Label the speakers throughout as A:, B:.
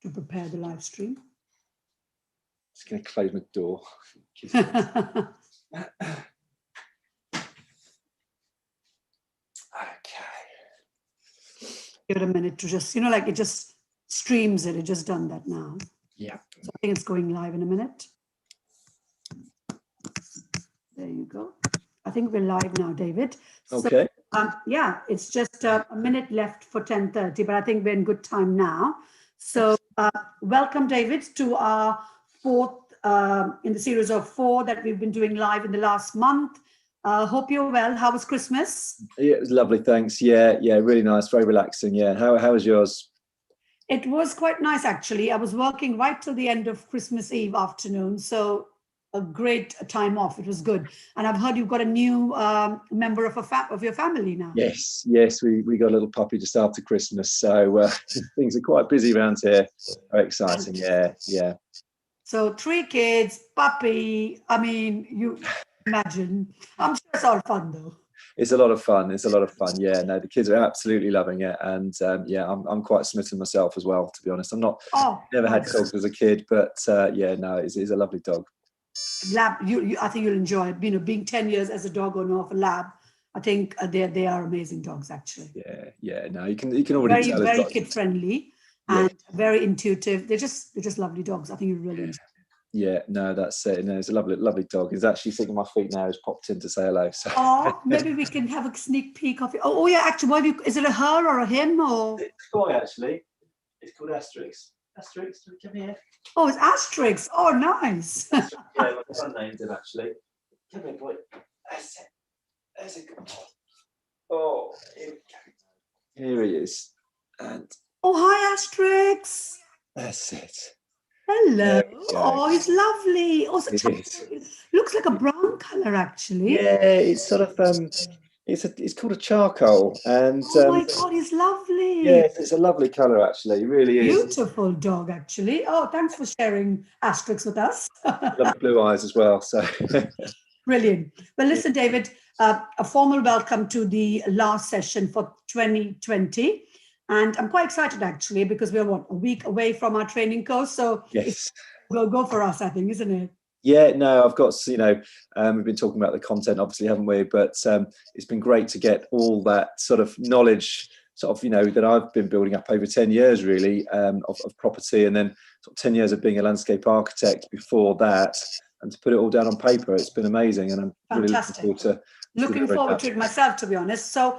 A: to prepare the live stream.
B: Just going to close my door. Okay.
A: Give it a minute to just, like it just streams it. It just done that now.
B: Yeah.
A: So I think it's going live in a minute. There you go. I think we're live now, David.
B: Okay.
A: So, yeah, it's just a minute left for 10:30, but I think we're in good time now. So welcome, David, to our fourth in the series of 4 that we've been doing live in the last month. Hope you're well. How was Christmas?
B: Yeah, it was lovely, thanks. Yeah, really nice, very relaxing. Yeah. How was yours?
A: It was quite nice, actually. I was working right till the end of Christmas Eve afternoon, so a great time off. It was good. And I've heard you've got a new member of your family now.
B: Yes, we got a little puppy just after Christmas, so things are quite busy around here. Very exciting, yeah.
A: So 3 kids, puppy. I mean, you imagine. I'm sure it's all fun, though.
B: It's a lot of fun. Yeah, no, the kids are absolutely loving it, and yeah, I'm quite smitten myself as well, to be honest. I'm not. Never had dogs as a kid, but yeah, no, it's a lovely dog.
A: Lab, I think you'll enjoy it. Being 10 years as a dog owner of a lab, I think they are amazing dogs, actually.
B: Yeah. No, you can already tell.
A: Very kid friendly and very intuitive. They're just lovely dogs. I think you really enjoy.
B: Yeah, no, that's it. No, it's a lovely dog. He's actually sitting on my feet now. He's popped in to say hello. So.
A: Oh, maybe we can have a sneak peek of it. Oh yeah, actually, is it a her or a him or?
B: It's a boy, actually. It's called Asterix. Asterix, come here.
A: Oh, it's Asterix. Oh, nice.
B: Yeah, my son named him, actually. Come here, boy. That's it. There's a good boy. Oh, here he is. And
A: oh, hi, Asterix.
B: That's it.
A: Hello. Oh, he's lovely. Oh,
B: it
A: looks like a brown color, actually.
B: Yeah, it's sort of it's called a charcoal, and
A: oh my God, he's lovely.
B: Yeah, it's a lovely color, actually. It really is.
A: Beautiful dog, actually. Oh, thanks for sharing Asterix with us.
B: Lovely blue eyes as well. So
A: brilliant. Well, listen, David, a formal welcome to the last session for 2020. And I'm quite excited, actually, because we're, a week away from our training course. So
B: yes,
A: we'll go for us, I think, isn't it?
B: Yeah, no, I've got, we've been talking about the content, obviously, haven't we? But it's been great to get all that sort of knowledge, that I've been building up over 10 years, really, of property, and then 10 years of being a landscape architect before that, and to put it all down on paper. It's been amazing, and I'm
A: fantastic.
B: really
A: looking forward to it myself, to be honest. So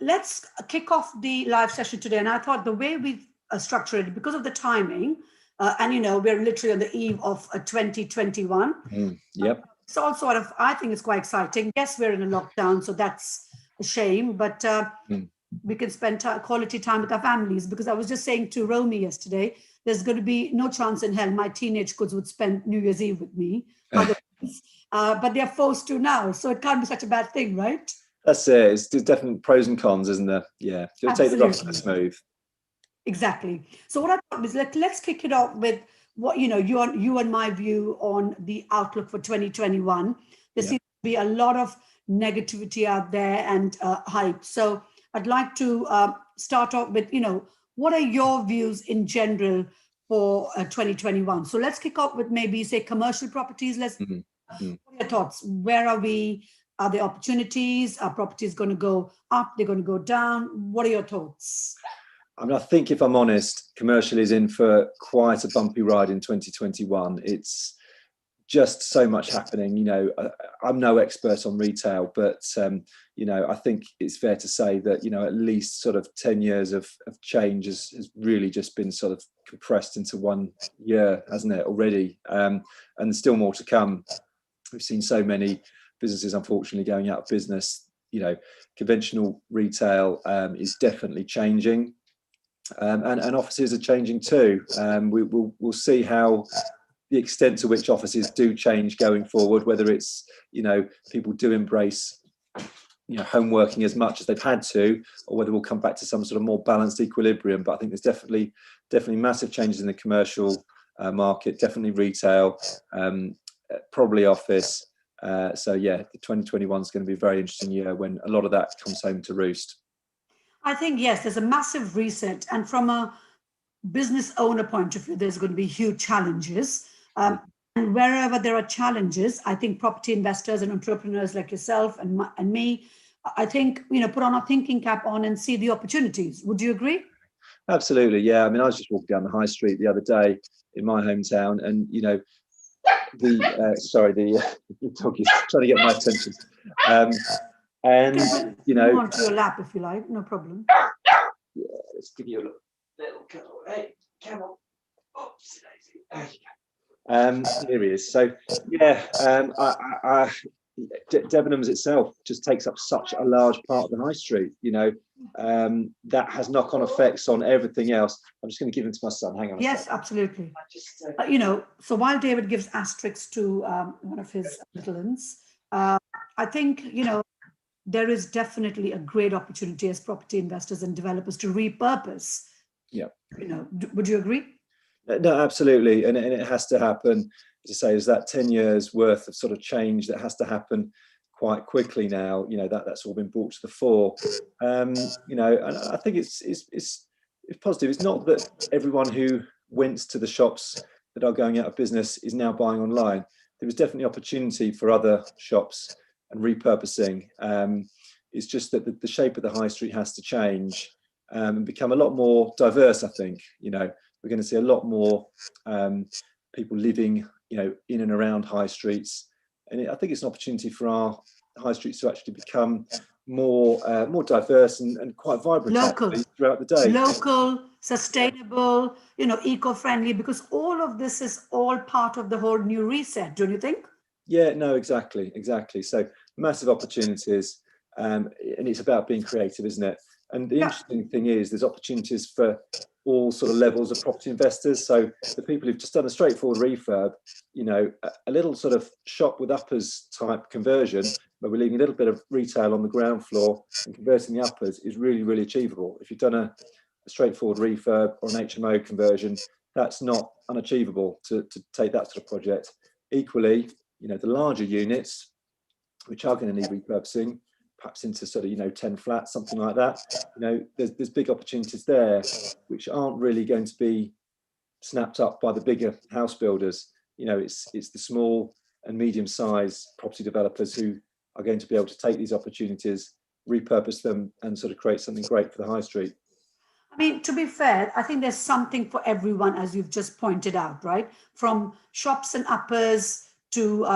A: let's kick off the live session today. And I thought the way we've structured it, because of the timing, and we're literally on the eve of 2021.
B: Yep.
A: It's all sort of, I think it's quite exciting. Yes, we're in a lockdown, so that's a shame, but we can spend quality time with our families, because I was just saying to Romy yesterday, there's going to be no chance in hell my teenage kids would spend New Year's Eve with me. But they're forced to now, so it can't be such a bad thing, right?
B: It's there's definitely pros and cons, isn't there? Yeah, you'll take the rough and the smooth.
A: Exactly. So what I thought is, let's kick it off with what you and my view on the outlook for 2021. There seems to be a lot of negativity out there and hype. So I'd like to start off with what are your views in general for 2021? So let's kick off with maybe say commercial properties. What are your thoughts? Where are we? Are there opportunities? Are properties going to go up? They're going to go down? What are your thoughts?
B: I think, if I'm honest, commercial is in for quite a bumpy ride in 2021. It's just so much happening. I'm no expert on retail, but I think it's fair to say that at least sort of 10 years of change has really just been sort of compressed into 1 year, hasn't it, already? And there's still more to come. We've seen so many businesses, unfortunately, going out of business. Conventional retail is definitely changing. And offices are changing too. We'll see how the extent to which offices do change going forward, whether it's, people do embrace, home working as much as they've had to, or whether we'll come back to some sort of more balanced equilibrium. But I think there's definitely massive changes in the commercial market, definitely retail, probably office. So yeah, the 2021 is going to be a very interesting year when a lot of that comes home to roost.
A: I think, yes, there's a massive reset. And from a business owner point of view, there's going to be huge challenges. And wherever there are challenges, I think property investors and entrepreneurs like yourself and me, I think, put on our thinking cap on and see the opportunities. Would you agree?
B: Absolutely, yeah. I mean, I was just walking down the high street the other day in my hometown, and the dog is trying to get my attention. And
A: onto your lap if you like, no problem.
B: Yeah, let's give you a little cuddle. Hey, come on. Oops, there you go. Here he is. So yeah, Debenhams itself just takes up such a large part of the high street. That has knock-on effects on everything else. I'm just going to give him to my son. Hang on.
A: Yes, absolutely. So while David gives asterisks to one of his little ones, I think there is definitely a great opportunity as property investors and developers to repurpose.
B: Yeah.
A: Would you agree?
B: No, absolutely, and it has to happen. As I say, is that 10 years worth of sort of change that has to happen quite quickly now. That's all been brought to the fore. And I think it's positive. It's not that everyone who went to the shops that are going out of business is now buying online. There was definitely opportunity for other shops and repurposing. It's just that the shape of the high street has to change and become a lot more diverse. I think we're going to see a lot more people living in and around high streets, and I think it's an opportunity for our high streets to actually become more diverse and quite vibrant throughout the day.
A: Local, sustainable, eco-friendly, because all of this is all part of the whole new reset, don't you think?
B: Yeah, no, exactly. So massive opportunities, and it's about being creative, isn't it? And the interesting thing is there's opportunities for all sort of levels of property investors. So the people who've just done a straightforward refurb, a little sort of shop with uppers type conversion, where we're leaving a little bit of retail on the ground floor and converting the uppers, is really, really achievable. If you've done a straightforward refurb or an HMO conversion, that's not unachievable to take that sort of project. Equally, the larger units, which are going to need repurposing, perhaps into sort of 10 flats, something like that. There's big opportunities there, which aren't really going to be snapped up by the bigger house builders. It's the small and medium-sized property developers who are going to be able to take these opportunities, repurpose them, and sort of create something great for the high street.
A: I mean, to be fair, I think there's something for everyone, as you've just pointed out, right? From shops and uppers to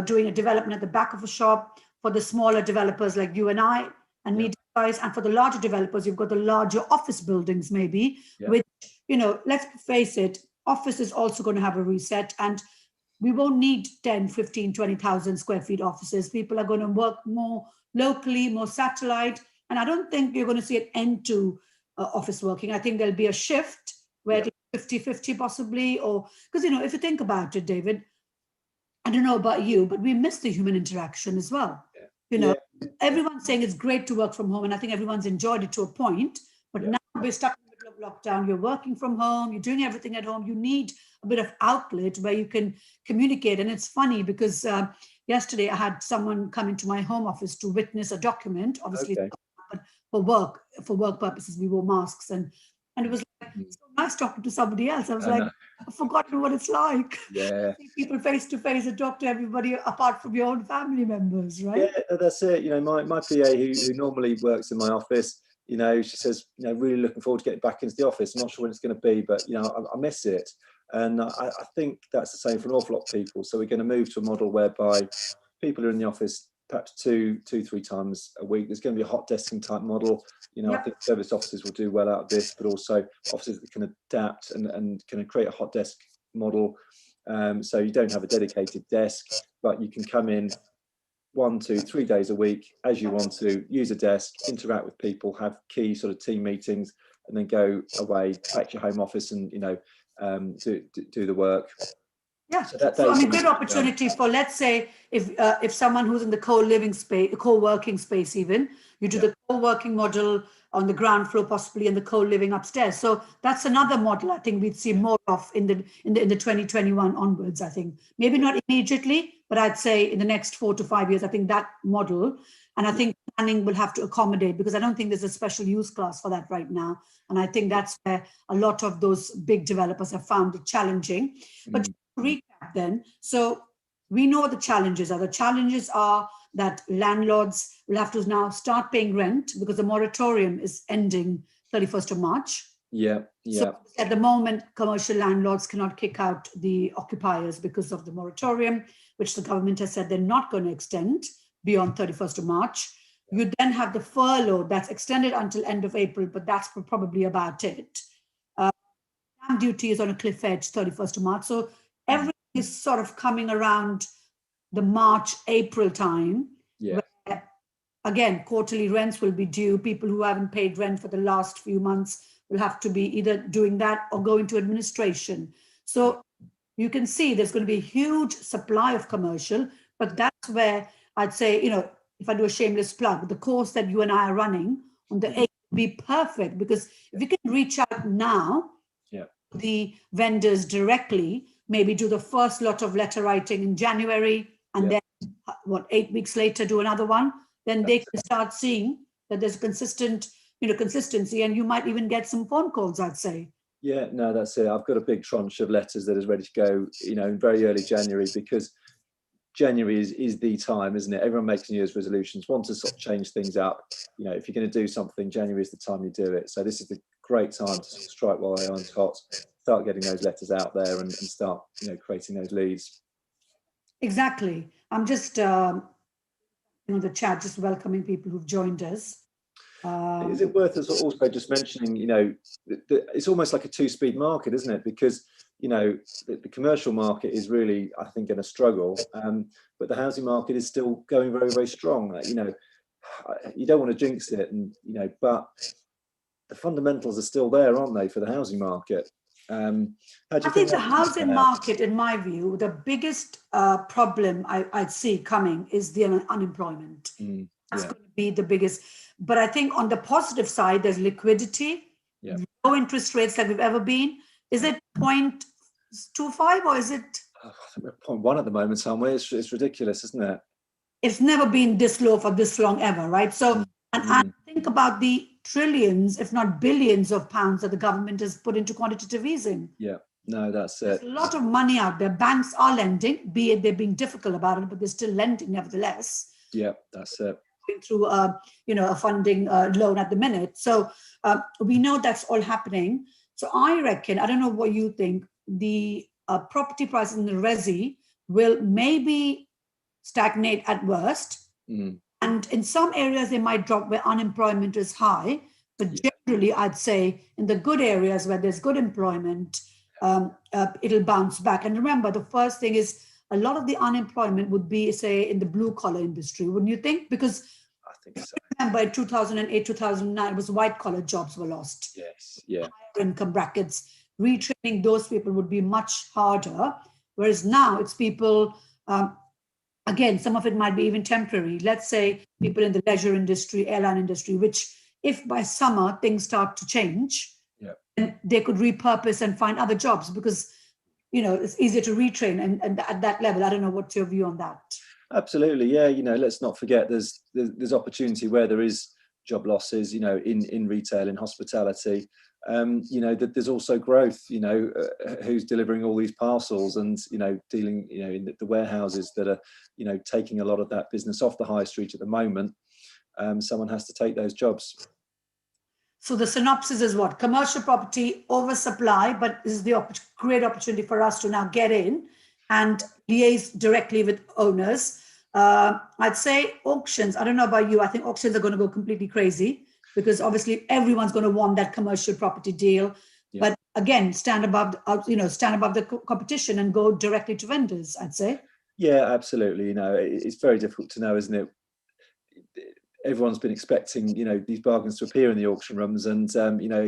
A: doing a development at the back of a shop, for the smaller developers like you and I, and medium size, and for the larger developers, you've got the larger office buildings maybe, which, let's face it, office is also going to have a reset, and we won't need 10, 15, 20,000 square feet offices. People are going to work more locally, more satellite, and I don't think you're going to see an end to office working. I think there'll be a shift where it'll be 50-50 possibly, or because, if you think about it, David, I don't know about you, but we miss the human interaction as well. Everyone's saying it's great to work from home, and I think everyone's enjoyed it to a point. But now we're stuck in the middle of lockdown. You're working from home. You're doing everything at home. You need a bit of outlet where you can communicate. And it's funny because yesterday I had someone come into my home office to witness a document. Obviously, for work purposes, we wore masks, and it was like so nice talking to somebody else. I was I've forgotten what it's like.
B: Yeah.
A: See people face to face and talk to everybody apart from your own family members, right?
B: Yeah, that's it. My PA who normally works in my office, she says, really looking forward to getting back into the office. I'm not sure when it's going to be, but I miss it. And I think that's the same for an awful lot of people. So we're going to move to a model whereby people are in the office perhaps 2-3 times a week. There's going to be a hot desking type model. I think service offices will do well out of this, but also offices that can adapt and can create a hot desk model. So you don't have a dedicated desk, but you can come in 1, 2, 3 days a week as you want to, use a desk, interact with people, have key sort of team meetings, and then go away back to your home office and do the work.
A: Yeah, so I mean, good opportunity for, let's say, if someone who's in the co-living space, co-working space, even you do the co-working model on the ground floor, possibly, and the co-living upstairs. So that's another model I think we'd see more of in the 2021 onwards. I think maybe not immediately, but I'd say in the next 4 to 5 years, I think that model, and I think planning will have to accommodate, because I don't think there's a special use class for that right now. And I think that's where a lot of those big developers have found it challenging. But to recap then, so we know what the challenges are. The challenges are that landlords will have to now start paying rent because the moratorium is ending 31st of March.
B: Yeah, yeah.
A: So at the moment, commercial landlords cannot kick out the occupiers because of the moratorium, which the government has said they're not going to extend beyond 31st of March. You then have the furlough that's extended until end of April, but that's probably about it. Stamp duty is on a cliff edge 31st of March. So everything is sort of coming around the March, April time.
B: Yeah.
A: Where, again, quarterly rents will be due. People who haven't paid rent for the last few months will have to be either doing that or go into administration. So you can see there's going to be a huge supply of commercial, but that's where I'd say, if I do a shameless plug, the course that you and I are running on the 8th would be perfect, because if you can reach out now, the vendors directly, maybe do the first lot of letter writing in January, and then 8 weeks later do another one, then they can start seeing that there's consistency, and you might even get some phone calls, I'd say.
B: Yeah, no, that's it. I've got a big tranche of letters that is ready to go, in very early January, because January is the time, isn't it? Everyone makes New Year's resolutions, want to sort of change things up. If you're going to do something, January is the time you do it. So this is the great time to sort of strike while the iron's hot, start getting those letters out there and start, creating those leads.
A: Exactly. I'm just, the chat, just welcoming people who've joined us.
B: Is it worth us also just mentioning, it's almost like a two-speed market, isn't it? Because, the commercial market is really, I think, going to struggle, but the housing market is still going very, very strong. You don't want to jinx it, but the fundamentals are still there, aren't they, for the housing market?
A: I think the housing market, in my view, the biggest problem I'd see coming is the unemployment. That's going to be the biggest. But I think on the positive side, there's liquidity, low interest rates like we've ever been. Is it 0.25 or is it?
B: 0.1 at the moment, somewhere. It's ridiculous, isn't it?
A: It's never been this low for this long ever, right? So, I think about the trillions, if not billions of pounds that the government has put into quantitative easing.
B: Yeah, no, that's
A: There's a lot of money out there. Banks are lending, be it they're being difficult about it, but they're still lending nevertheless.
B: Yeah, that's it.
A: Through a funding loan at the minute. So we know that's all happening. So I reckon, I don't know what you think, the property prices in the resi will maybe stagnate at worst. And in some areas, they might drop where unemployment is high. But generally, I'd say in the good areas where there's good employment, it'll bounce back. And remember, the first thing is a lot of the unemployment would be, say, in the blue collar industry, wouldn't you think? Because
B: I think so.
A: Remember, in 2008, 2009, it was white collar jobs were lost.
B: Yes, yeah.
A: Higher income brackets. Retraining those people would be much harder. Whereas now it's people, again, some of it might be even temporary. Let's say people in the leisure industry, airline industry, which if by summer things start to change, then they could repurpose and find other jobs because, it's easier to retrain and at that level. I don't know what's your view on that.
B: Absolutely, yeah. Let's not forget there's opportunity where there is job losses. In retail, in hospitality. That there's also growth. Who's delivering all these parcels and dealing in the warehouses that are taking a lot of that business off the high street at the moment. Someone has to take those jobs.
A: So the synopsis is what? Commercial property oversupply, but this is the great opportunity for us to now get in and liaise directly with owners. I'd say auctions. I don't know about you. I think auctions are going to go completely crazy because obviously everyone's going to want that commercial property deal. Yeah. But again, stand above the competition and go directly to vendors, I'd say.
B: Yeah, absolutely. It's very difficult to know, isn't it? Everyone's been expecting, these bargains to appear in the auction rooms, and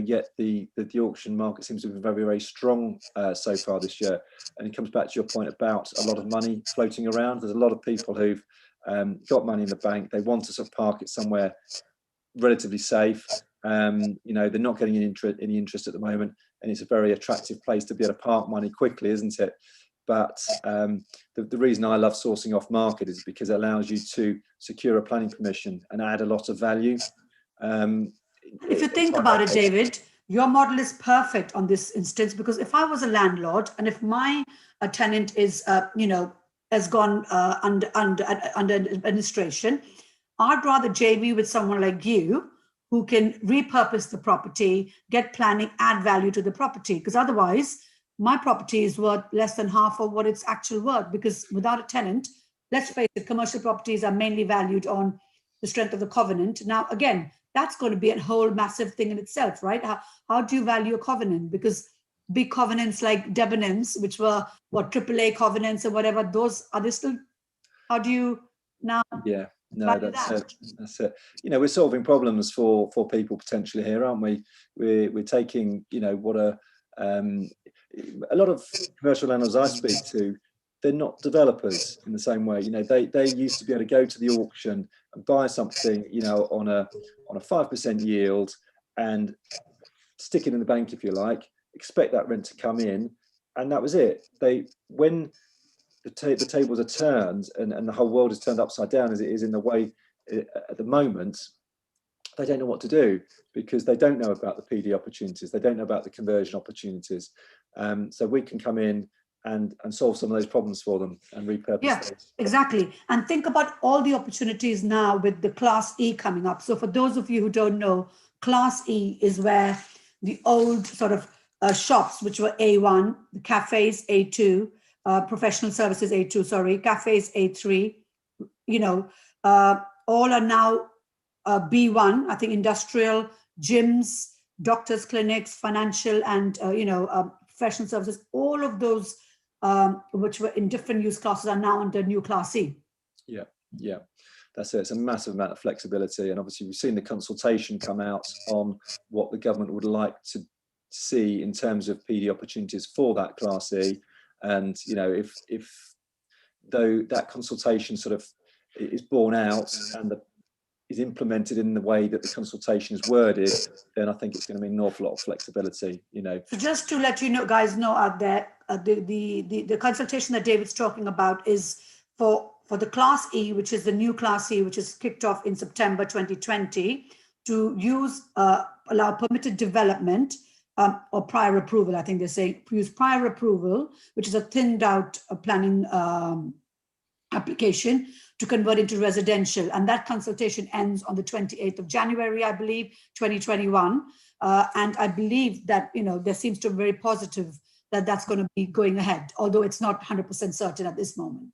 B: yet the auction market seems to be very, very strong so far this year. And it comes back to your point about a lot of money floating around. There's a lot of people who've got money in the bank. They want to sort of park it somewhere relatively safe. They're not getting any interest at the moment, and it's a very attractive place to be able to park money quickly, isn't it? but the reason I love sourcing off market is because it allows you to secure a planning permission and add a lot of value.
A: If you think about it, David, your model is perfect on this instance, because if I was a landlord and if my tenant is, has gone under administration, I'd rather JV with someone like you who can repurpose the property, get planning, add value to the property. Because otherwise, my property is worth less than half of what it's actual worth. Because without a tenant, let's face it, commercial properties are mainly valued on the strength of the covenant. Now, again, that's going to be a whole massive thing in itself, right? How do you value a covenant? Because big covenants like Debenhams, which were what AAA covenants or whatever, those are they still? How do you now?
B: Yeah, no, that's it. We're solving problems for people potentially here, aren't we? We're taking, what a lot of commercial landlords I speak to, they're not developers in the same way. They used to be able to go to the auction and buy something, on a 5% yield and stick it in the bank, if you like, expect that rent to come in, and that was it. When the tables are turned and the whole world is turned upside down as it is in the way at the moment, they don't know what to do, because they don't know about the PD opportunities, they don't know about the conversion opportunities. So we can come in and solve some of those problems for them and repurpose those.
A: Exactly. And think about all the opportunities now with the Class E coming up. So for those of you who don't know, Class E is where the old sort of shops, which were A1, the cafes A2, professional services A2, cafes A3, all are now B1, I think industrial, gyms, doctors' clinics, financial and, professional services, all of those which were in different use classes are now under new Class E.
B: Yeah, that's it. It's a massive amount of flexibility. And obviously we've seen the consultation come out on what the government would like to see in terms of PD opportunities for that Class E. And, if though that consultation sort of is borne out and is implemented in the way that the consultation is worded, then I think it's going to mean an awful lot of flexibility.
A: So just to let guys know out there, the consultation that David's talking about is for the Class E, which is the new Class E, which is kicked off in September 2020, to allow permitted development or prior approval. I think they say use prior approval, which is a thinned out planning application to convert into residential. And that consultation ends on the 28th of January, I believe, 2021. And I believe that, there seems to be very positive that that's going to be going ahead, although it's not 100% certain at this moment.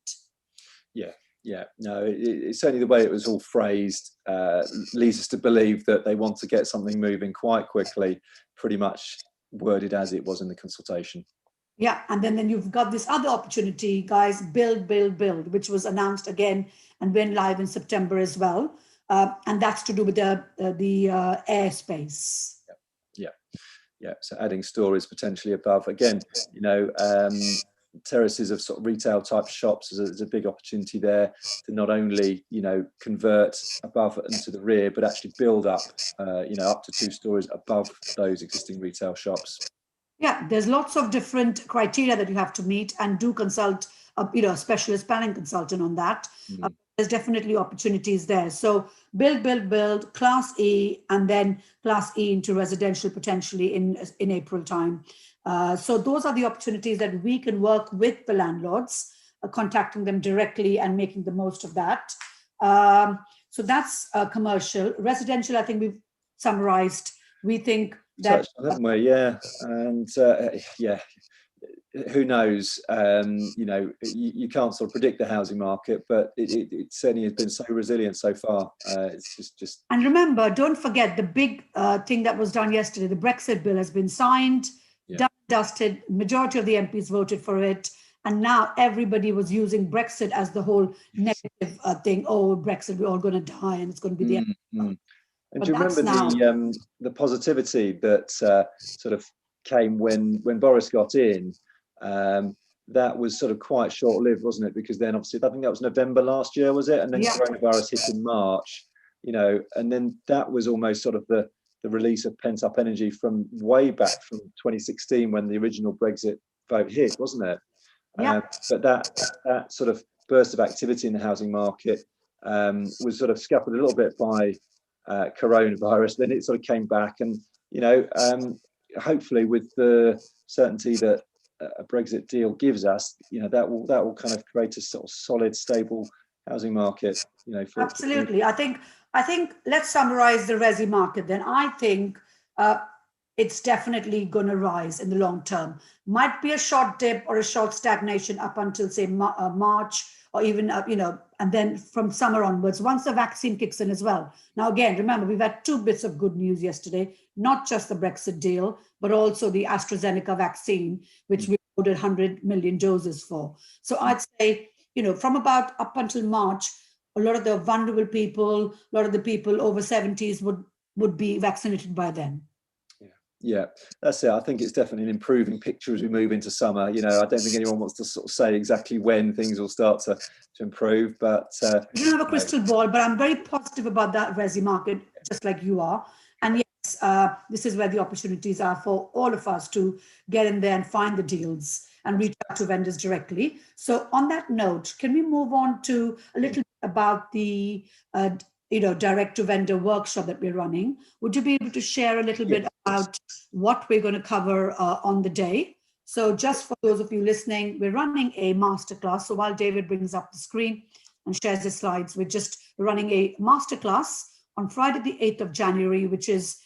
B: Yeah. No, it's certainly the way it was all phrased leads us to believe that they want to get something moving quite quickly, pretty much worded as it was in the consultation.
A: Yeah, and then you've got this other opportunity, guys, build, which was announced again and went live in September as well. And that's to do with the airspace.
B: Yeah. So adding stories potentially above, again, terraces of sort of retail type shops is a big opportunity there to not only, convert above and to the rear, but actually build up, up to 2 stories above those existing retail shops.
A: Yeah, there's lots of different criteria that you have to meet, and do consult, a specialist planning consultant on that. There's definitely opportunities there. So build, Class E, and then Class E into residential potentially in April time. So those are the opportunities that we can work with the landlords, contacting them directly and making the most of that. So that's commercial. Residential, I think we've summarized. We think that,
B: haven't we? Yeah, and who knows? You can't sort of predict the housing market, but it certainly has been so resilient so far. It's just. And
A: remember, don't forget the big thing that was done yesterday. The Brexit bill has been signed, dusted. Majority of the MPs voted for it, and now everybody was using Brexit as the whole negative thing. Oh, Brexit, we're all going to die, and it's going to be the end.
B: And do you remember the positivity that sort of came when Boris got in? That was sort of quite short-lived, wasn't it? Because then obviously, I think that was November last year, was it? And then coronavirus hit in March, and then that was almost sort of the release of pent-up energy from way back from 2016 when the original Brexit vote hit, wasn't it?
A: Yeah.
B: But that sort of burst of activity in the housing market was sort of scuppered a little bit by coronavirus. Then it sort of came back, and hopefully with the certainty that a Brexit deal gives us, that will kind of create a sort of solid, stable housing market.
A: Absolutely. I think let's summarize the resi market then. I think it's definitely going to rise in the long term. Might be a short dip or a short stagnation up until say March, or even and then from summer onwards, once the vaccine kicks in as well. Now again, remember, we've had 2 bits of good news yesterday, not just the Brexit deal, but also the AstraZeneca vaccine, which we ordered 100 million doses for. So I'd say, from about up until March, a lot of the vulnerable people, a lot of the people over 70s would be vaccinated by then.
B: Yeah, that's it. I think it's definitely an improving picture as we move into summer. I don't think anyone wants to sort of say exactly when things will start to improve, but
A: I don't have a crystal ball, but I'm very positive about that resi market, just like you are. And yes, this is where the opportunities are for all of us to get in there and find the deals and reach out to vendors directly. So on that note, can we move on to a little bit about the direct to vendor workshop that we're running? Would you be able to share a little bit about what we're going to cover on the day? So just for those of you listening, we're running a masterclass. So while David brings up the screen and shares the slides, we're just running a masterclass on Friday, the 8th of January, which is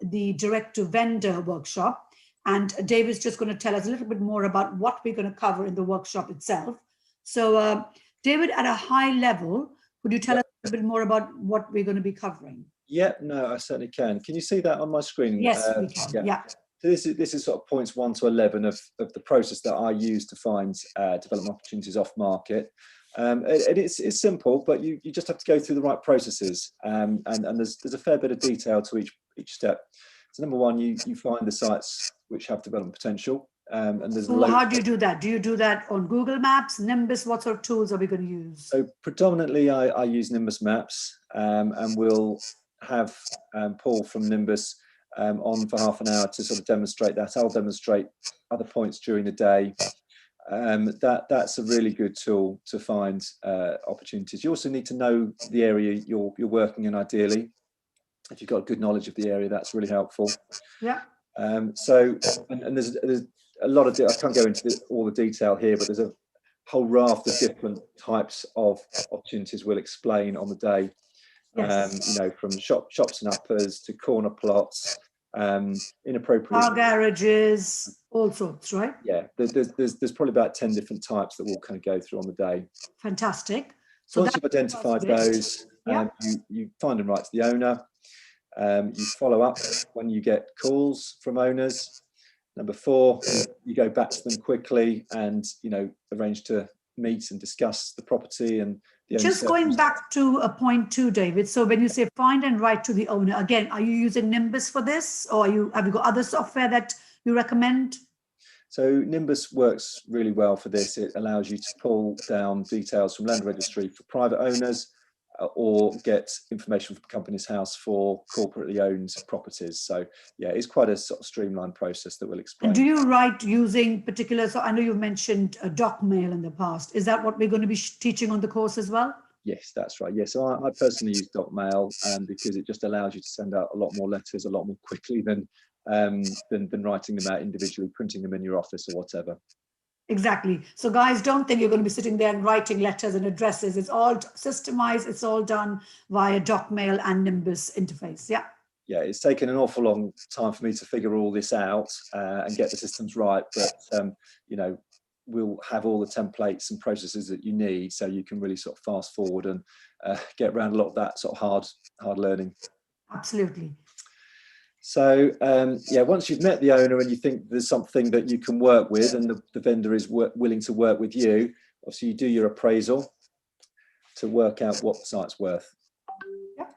A: the direct to vendor workshop. And David's just going to tell us a little bit more about what we're going to cover in the workshop itself. So David, at a high level, would you tell us a bit more about what we're going to be covering?
B: Yeah, no, I certainly can. Can you see that on my screen?
A: Yes, we can. Yeah.
B: So this is sort of points 1 to 11 of the process that I use to find development opportunities off market. And it's simple, but you just have to go through the right processes. And there's a fair bit of detail to each step. So number 1, you find the sites which have development potential. And there's
A: how do you do that? Do you do that on Google Maps, Nimbus? What sort of tools are we going to use?
B: So predominantly I use Nimbus Maps, and we'll have Paul from Nimbus on for half an hour to sort of demonstrate that. I'll demonstrate other points during the day. That's a really good tool to find opportunities. You also need to know the area you're working in, ideally. If you've got good knowledge of the area, that's really helpful.
A: Yeah.
B: So there's a lot of, I can't go into all the detail here, but there's a whole raft of different types of opportunities we'll explain on the day.
A: Yes.
B: From shops and uppers to corner plots, inappropriate
A: car garages, all sorts, right?
B: Yeah, there's probably about 10 different types that we'll kind of go through on the day.
A: Fantastic.
B: So once you've identified those, you find and write to the owner. You follow up when you get calls from owners. Number 4, you go back to them quickly and arrange to meet and discuss the property and the owner.
A: Just going back to a point 2, David. So when you say find and write to the owner, again, are you using Nimbus for this, or have you got other software that you recommend?
B: So Nimbus works really well for this. It allows you to pull down details from land registry for private owners, or get information from Companies House for corporately owned properties. So yeah, it's quite a sort of streamlined process that we'll explain.
A: And do you write using particular, so I know you've mentioned DocMail in the past. Is that what we're going to be teaching on the course as well?
B: Yes, that's right. Yes, so I personally use DocMail because it just allows you to send out a lot more letters a lot more quickly than writing them out individually, printing them in your office or whatever.
A: Exactly. So guys, don't think you're going to be sitting there and writing letters and addresses. It's all systemized. It's all done via DocMail and Nimbus interface. Yeah.
B: Yeah, it's taken an awful long time for me to figure all this out and get the systems right. But, we'll have all the templates and processes that you need, so you can really sort of fast forward and get around a lot of that sort of hard learning.
A: Absolutely.
B: So, once you've met the owner and you think there's something that you can work with and the vendor is willing to work with you, obviously you do your appraisal to work out what the site's worth.
A: Yep.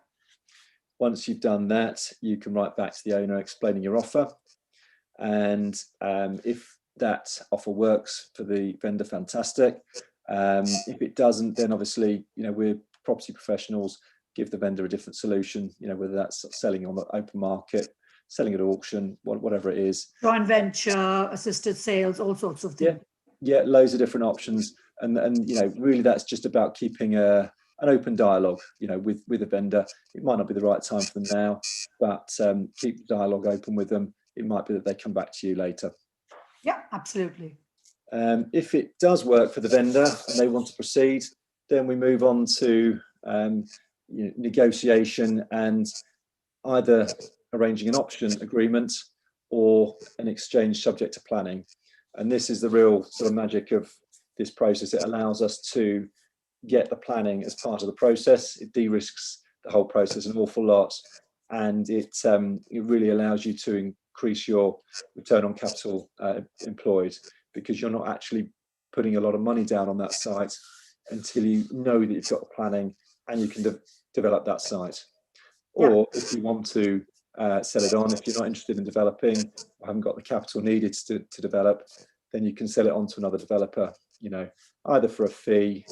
B: Once you've done that, you can write back to the owner explaining your offer. And if that offer works for the vendor, fantastic. If it doesn't, then obviously, we're property professionals, give the vendor a different solution, whether that's selling on the open market, selling at auction, whatever it is.
A: Joint venture, assisted sales, all sorts of things.
B: Yeah, loads of different options, and you know, really that's just about keeping an open dialogue, you know, with a vendor. It might not be the right time for them now, but keep the dialogue open with them. It might be that they come back to you later.
A: Yeah, absolutely.
B: If it does work for the vendor and they want to proceed, then we move on to you know, negotiation and either arranging an option agreement or an exchange subject to planning. And this is the real sort of magic of this process. It allows us to get the planning as part of the process. It de-risks the whole process an awful lot, and it really allows you to increase your return on capital employed, because you're not actually putting a lot of money down on that site until you know that you've got the planning and you can develop that site. Or if you want to sell it on, if you're not interested in developing or haven't got the capital needed to develop, then you can sell it on to another developer, you know, either for a fee,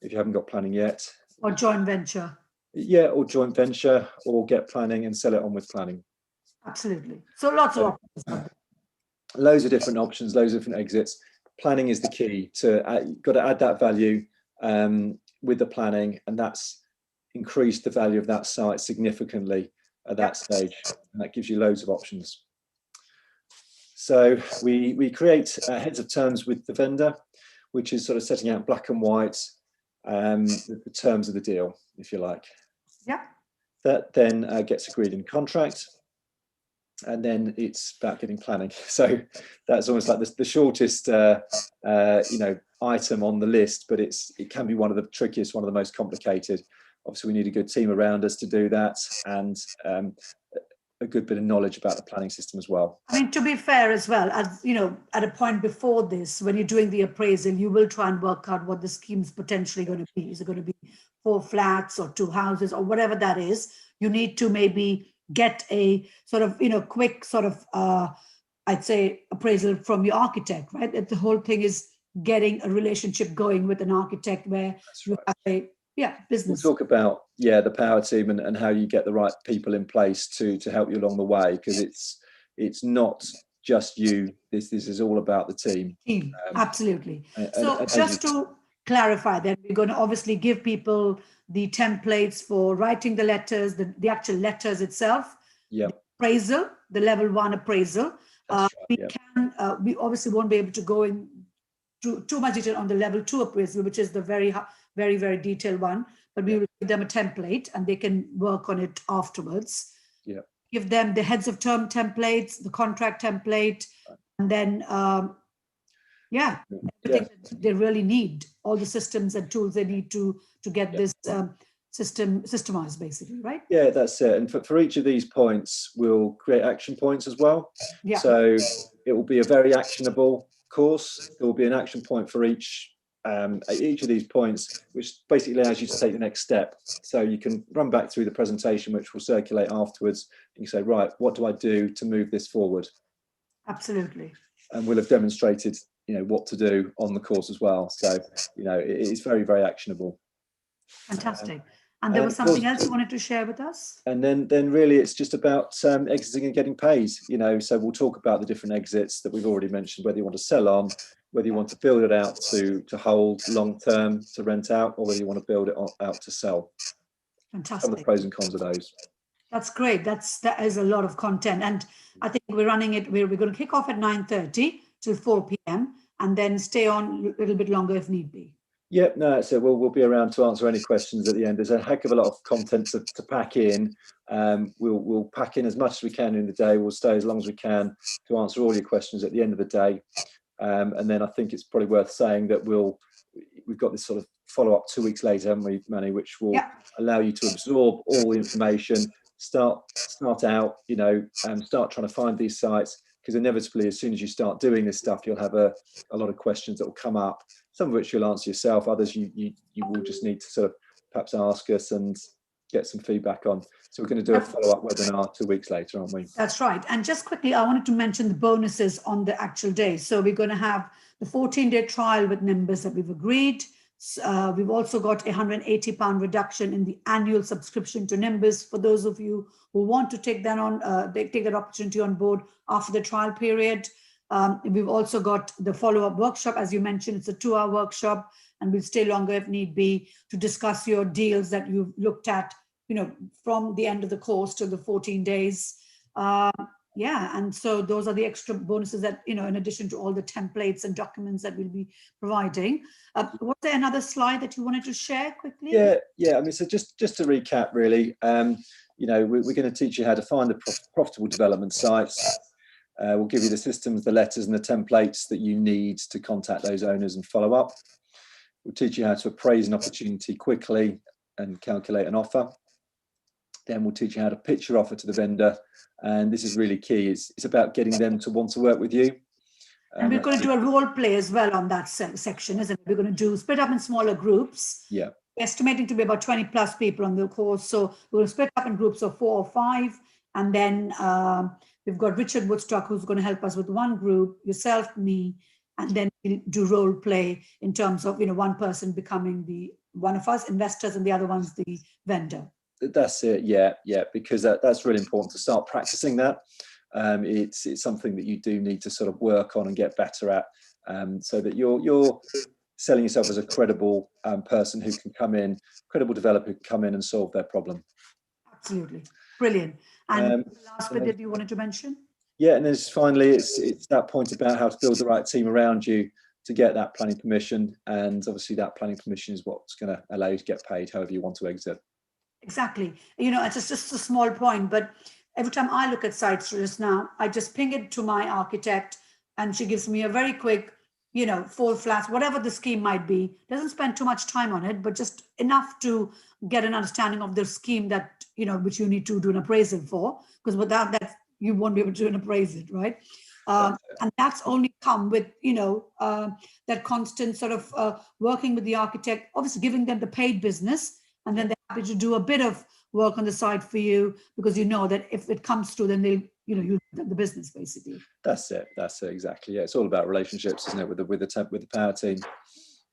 B: if you haven't got planning yet.
A: Or joint venture.
B: Yeah, or joint venture, or get planning and sell it on with planning.
A: Absolutely. So lots of options.
B: Loads of different options, loads of different exits. Planning is the key to, you've got to add that value with the planning, and that's increased the value of that site significantly at that stage, and that gives you loads of options. So we create heads of terms with the vendor, which is sort of setting out black and white the terms of the deal, if you like.
A: Yeah.
B: That then gets agreed in contract, and then it's about getting planning. So that's almost like the shortest you know, item on the list, but it can be one of the trickiest, one of the most complicated. Obviously, we need a good team around us to do that, and a good bit of knowledge about the planning system as well.
A: I mean, to be fair as well, as you know, at a point before this, when you're doing the appraisal, you will try and work out what the scheme's potentially going to be. Is it going to be 4 flats or 2 houses or whatever that is? You need to maybe get a sort of, you know, quick sort of, I'd say, appraisal from your architect, right? The whole thing is getting a relationship going with an architect where you have a business.
B: We'll talk about the power team and how you get the right people in place to help you along the way, because it's not just you. This is all about the team.
A: Absolutely. So just to clarify that, we're going to obviously give people the templates for writing the letters, the actual letters itself, the appraisal, the level 1 appraisal. We obviously won't be able to go in too much detail on the level 2 appraisal, which is the very, very detailed one, but we will give them a template and they can work on it afterwards. Give them the heads of term templates, the contract template, and then everything that they really need, all the systems and tools they need to get this systemized, basically, right?
B: Yeah, that's it. And for each of these points, we'll create action points as well. So it will be a very actionable course. There will be an action point for each of these points, which basically allows you to take the next step. So you can run back through the presentation, which will circulate afterwards. You can say, right, what do I do to move this forward?
A: Absolutely.
B: And we'll have demonstrated, you know, what to do on the course as well. So, you know, it is very, very actionable.
A: Fantastic. And there was something else you wanted to share with us? And
B: then really it's just about exiting and getting paid, you know. So we'll talk about the different exits that we've already mentioned, whether you want to sell on, whether you want to build it out to hold long term to rent out, or whether you want to build it out to sell.
A: Fantastic.
B: Some of the pros and cons of those.
A: That's great. That is a lot of content. And I think we're running it, we're going to kick off at 9:30 till 4 p.m. and then stay on a little bit longer if need be.
B: Yep, no, so we'll be around to answer any questions at the end. There's a heck of a lot of content to pack in. We'll pack in as much as we can in the day. We'll stay as long as we can to answer all your questions at the end of the day. And then I think it's probably worth saying that we've got this sort of follow-up 2 weeks later, haven't we, Manny, which will allow you to absorb all the information, start out, you know, and start trying to find these sites, because inevitably, as soon as you start doing this stuff, you'll have a lot of questions that will come up, some of which you'll answer yourself, others you will just need to sort of perhaps ask us and get some feedback on. So we're going to do a follow-up webinar 2 weeks later, aren't we?
A: That's right. And just quickly, I wanted to mention the bonuses on the actual day. So we're going to have the 14-day trial with Nimbus that we've agreed. We've also got £180 reduction in the annual subscription to Nimbus for those of you who want to take that on, take that opportunity on board after the trial period. We've also got the follow-up workshop. As you mentioned, it's a 2-hour workshop, and we'll stay longer if need be to discuss your deals that you've looked at, from the end of the course to the 14 days. And so those are the extra bonuses that, in addition to all the templates and documents that we'll be providing. Was there another slide that you wanted to share quickly?
B: Yeah. I mean, so just to recap, really, we're going to teach you how to find the profitable development sites. We'll give you the systems, the letters and the templates that you need to contact those owners and follow up. We'll teach you how to appraise an opportunity quickly and calculate an offer. Then we'll teach you how to pitch your offer to the vendor. And this is really key. It's about getting them to want to work with you.
A: And we're going to do a role play as well on that section, isn't it? We're going to do split up in smaller groups.
B: Yeah.
A: We're estimating to be about 20 plus people on the course. So we're going to split up in groups of 4 or 5. And then we've got Richard Woodstock, who's going to help us with one group, yourself, me, and then we'll do role play in terms of, one person becoming one of us investors and the other one's the vendor.
B: That's it. Yeah. Because that's really important to start practicing that. It's something that you do need to sort of work on and get better at, so that you're selling yourself as a credible person who can come in, credible developer who can come in and solve their problem.
A: Absolutely. Brilliant. And the last bit that you wanted to mention? Yeah,
B: and then finally, it's that point about how to build the right team around you to get that planning permission. And obviously that planning permission is what's going to allow you to get paid however you want to exit.
A: Exactly. It's just a small point, but every time I look at sites just now, I just ping it to my architect and she gives me a very quick, 4 flats, whatever the scheme might be. Doesn't spend too much time on it, but just enough to get an understanding of the scheme that, which you need to do an appraisal for, because without that, you won't be able to do an appraisal, right? And that's only come with, that constant sort of working with the architect, obviously giving them the paid business, and then they're happy to do a bit of work on the side for you, because that if it comes through, then they'll, you the business basically.
B: That's it. Exactly. Yeah, it's all about relationships, isn't it, with the power team.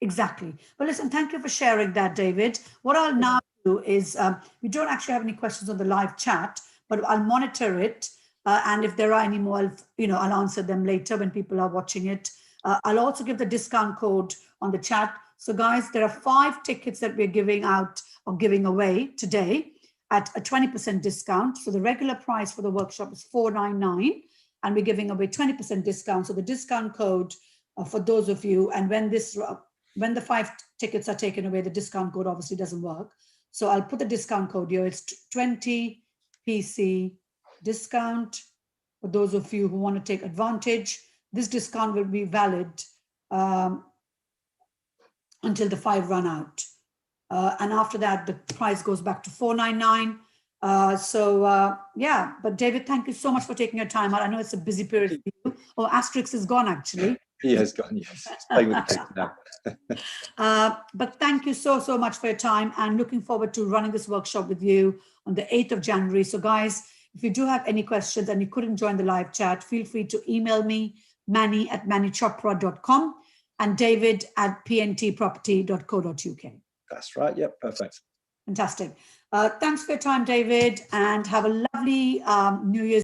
A: Exactly. But listen, thank you for sharing that, David. What I'll now do is, we don't actually have any questions on the live chat, but I'll monitor it. And if there are any more, I'll answer them later when people are watching it. I'll also give the discount code on the chat. So guys, there are 5 tickets that we're giving out or giving away today at a 20% discount. So the regular price for the workshop is $499, and we're giving away 20% discount. So the discount code for those of you, and when the 5 tickets are taken away, the discount code obviously doesn't work. So I'll put the discount code here. It's 20 PC discount for those of you who want to take advantage. This discount will be valid until the 5 run out. And after that, the price goes back to $499. But David, thank you so much for taking your time out. I know it's a busy period for you. Oh, Asterix is gone, actually.
B: He has gone, yes. Playing with the kids now.
A: But thank you so much for your time, and looking forward to running this workshop with you on the 8th of January. So guys, if you do have any questions and you couldn't join the live chat, feel free to email me, manny@mannychopra.com, and david@pntproperty.co.uk.
B: That's right. Yep. Perfect.
A: Fantastic. Thanks for your time, David, and have a lovely New Year's